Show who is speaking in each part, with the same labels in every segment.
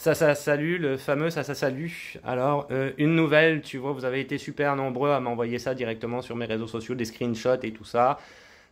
Speaker 1: Ça salue, le fameux ça salue. Alors, une nouvelle, tu vois, vous avez été super nombreux à m'envoyer ça directement sur mes réseaux sociaux, des screenshots et tout ça.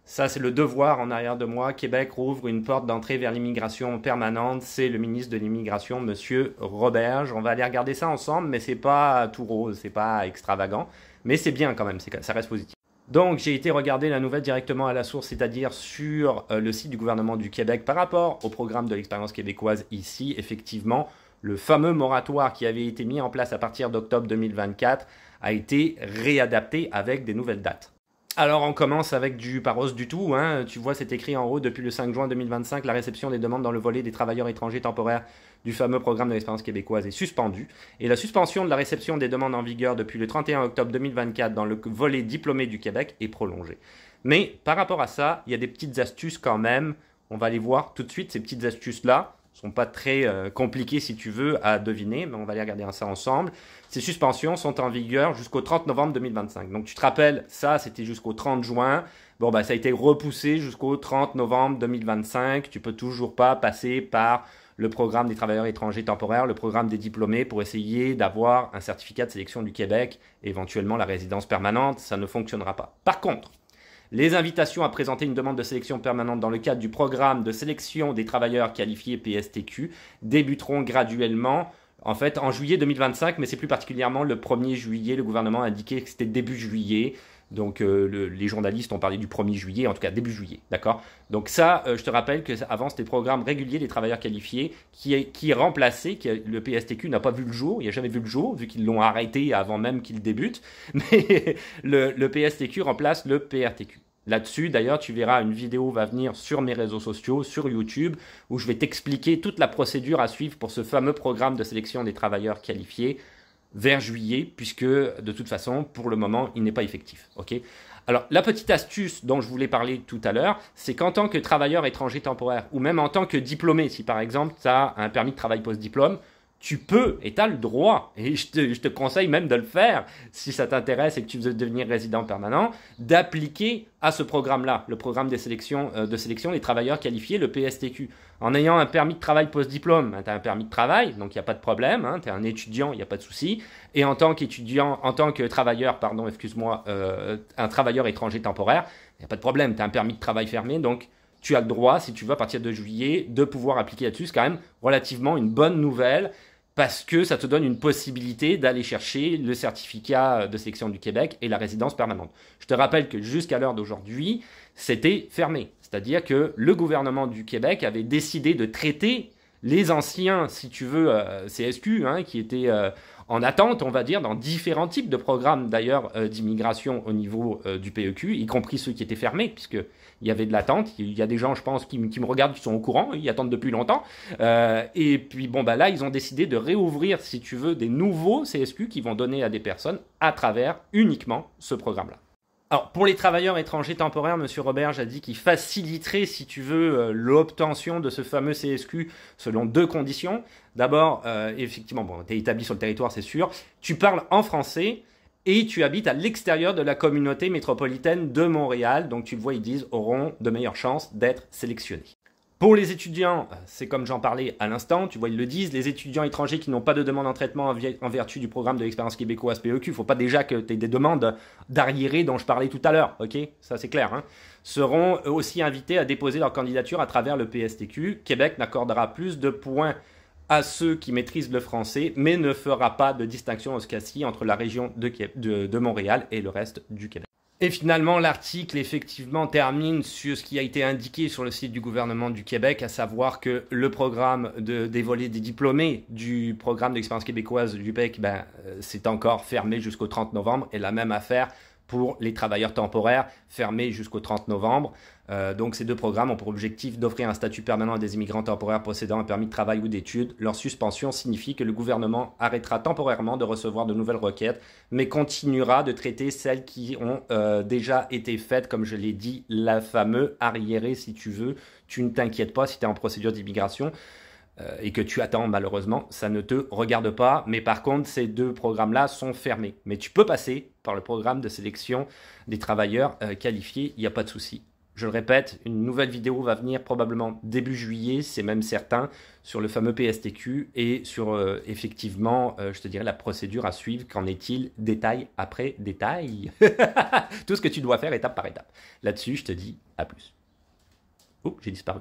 Speaker 1: Ça, c'est le devoir en arrière de moi. Québec rouvre une porte d'entrée vers l'immigration permanente. C'est le ministre de l'immigration, Monsieur Roberge. On va aller regarder ça ensemble, mais c'est pas tout rose, c'est pas extravagant. Mais c'est bien quand même, ça reste positif. Donc, j'ai été regarder la nouvelle directement à la source, c'est-à-dire sur le site du gouvernement du Québec par rapport au programme de l'expérience québécoise ici. Effectivement, le fameux moratoire qui avait été mis en place à partir d'octobre 2024 a été réadapté avec des nouvelles dates. Alors on commence avec du paros du tout, hein. Tu vois c'est écrit en haut depuis le 5 juin 2025, la réception des demandes dans le volet des travailleurs étrangers temporaires du fameux programme de l'expérience québécoise est suspendue. Et la suspension de la réception des demandes en vigueur depuis le 31 octobre 2024 dans le volet diplômé du Québec est prolongée. Mais par rapport à ça, il y a des petites astuces quand même, on va les voir tout de suite, ces petites astuces-là. Sont pas très compliquées si tu veux à deviner, mais on va aller regarder ça ensemble. Ces suspensions sont en vigueur jusqu'au 30 novembre 2025. Donc tu te rappelles, ça c'était jusqu'au 30 juin. Bon bah ça a été repoussé jusqu'au 30 novembre 2025. Tu peux toujours pas passer par le programme des travailleurs étrangers temporaires, le programme des diplômés pour essayer d'avoir un certificat de sélection du Québec, éventuellement la résidence permanente, ça ne fonctionnera pas. Par contre, les invitations à présenter une demande de sélection permanente dans le cadre du programme de sélection des travailleurs qualifiés PSTQ débuteront graduellement en fait en juillet 2025, mais c'est plus particulièrement le 1er juillet. Le gouvernement a indiqué que c'était début juillet. Donc les journalistes ont parlé du 1er juillet, en tout cas début juillet, d'accord. Donc ça, je te rappelle qu'avant c'était le programme régulier des travailleurs qualifiés qui est remplacé, le PSTQ n'a pas vu le jour, il n'a jamais vu le jour, vu qu'ils l'ont arrêté avant même qu'il débute, mais le PSTQ remplace le PRTQ. Là-dessus, d'ailleurs, tu verras une vidéo va venir sur mes réseaux sociaux, sur YouTube, où je vais t'expliquer toute la procédure à suivre pour ce fameux programme de sélection des travailleurs qualifiés vers juillet, puisque de toute façon, pour le moment, il n'est pas effectif. Okay. Alors, la petite astuce dont je voulais parler tout à l'heure, c'est qu'en tant que travailleur étranger temporaire, ou même en tant que diplômé, si par exemple, tu as un permis de travail post-diplôme, tu peux et tu as le droit, et je te conseille même de le faire, si ça t'intéresse et que tu veux devenir résident permanent, d'appliquer à ce programme-là, le programme de sélection des travailleurs qualifiés, le PSTQ. En ayant un permis de travail post-diplôme, tu as un permis de travail, donc il n'y a pas de problème, hein, tu es un étudiant, il n'y a pas de souci. Et en tant qu'étudiant, en tant que travailleur, un travailleur étranger temporaire, il n'y a pas de problème, tu as un permis de travail fermé, donc tu as le droit, si tu veux, à partir de juillet, de pouvoir appliquer là-dessus. C'est quand même relativement une bonne nouvelle parce que ça te donne une possibilité d'aller chercher le certificat de sélection du Québec et la résidence permanente. Je te rappelle que jusqu'à l'heure d'aujourd'hui, c'était fermé. C'est-à-dire que le gouvernement du Québec avait décidé de traiter les anciens, si tu veux, CSQ, hein, qui étaient en attente, on va dire, dans différents types de programmes d'ailleurs d'immigration au niveau du PEQ, y compris ceux qui étaient fermés, puisqu'il y avait de l'attente. Il y a des gens, je pense, qui me regardent, qui sont au courant, ils attendent depuis longtemps. Et puis, bon, bah là, ils ont décidé de réouvrir, si tu veux, des nouveaux CSQ qui vont donner à des personnes à travers uniquement ce programme-là. Alors, pour les travailleurs étrangers temporaires, M. Roberge a dit qu'il faciliterait, si tu veux, l'obtention de ce fameux CSQ selon deux conditions. D'abord, effectivement, bon, tu es établi sur le territoire, c'est sûr. Tu parles en français et tu habites à l'extérieur de la communauté métropolitaine de Montréal. Donc, tu le vois, ils disent, auront de meilleures chances d'être sélectionnés. Pour les étudiants, c'est comme j'en parlais à l'instant, tu vois, ils le disent, les étudiants étrangers qui n'ont pas de demande en traitement en vertu du programme de l'expérience québécoise PEQ, il ne faut pas déjà que tu aies des demandes d'arriérés dont je parlais tout à l'heure, ok, ça c'est clair, hein, seront aussi invités à déposer leur candidature à travers le PSTQ. Québec n'accordera plus de points à ceux qui maîtrisent le français, mais ne fera pas de distinction en ce cas-ci entre la région de Montréal et le reste du Québec. Et finalement, l'article, effectivement, termine sur ce qui a été indiqué sur le site du gouvernement du Québec, à savoir que le programme des volets des diplômés du programme d'expérience québécoise du PEC, c'est encore fermé jusqu'au 30 novembre, et la même affaire pour les travailleurs temporaires, fermés jusqu'au 30 novembre. Donc ces deux programmes ont pour objectif d'offrir un statut permanent à des immigrants temporaires possédant un permis de travail ou d'études. Leur suspension signifie que le gouvernement arrêtera temporairement de recevoir de nouvelles requêtes, mais continuera de traiter celles qui ont déjà été faites, comme je l'ai dit, la fameuse arriéré si tu veux. Tu ne t'inquiètes pas si tu es en procédure d'immigration et que tu attends malheureusement, ça ne te regarde pas. Mais par contre, ces deux programmes-là sont fermés. Mais tu peux passer par le programme de sélection des travailleurs qualifiés, il n'y a pas de souci. je le répète, une nouvelle vidéo va venir probablement début juillet, c'est même certain, sur le fameux PSTQ et sur effectivement, je te dirais, la procédure à suivre. Qu'en est-il détail après détail? Tout ce que tu dois faire étape par étape. Là-dessus, je te dis à plus. Oh, j'ai disparu.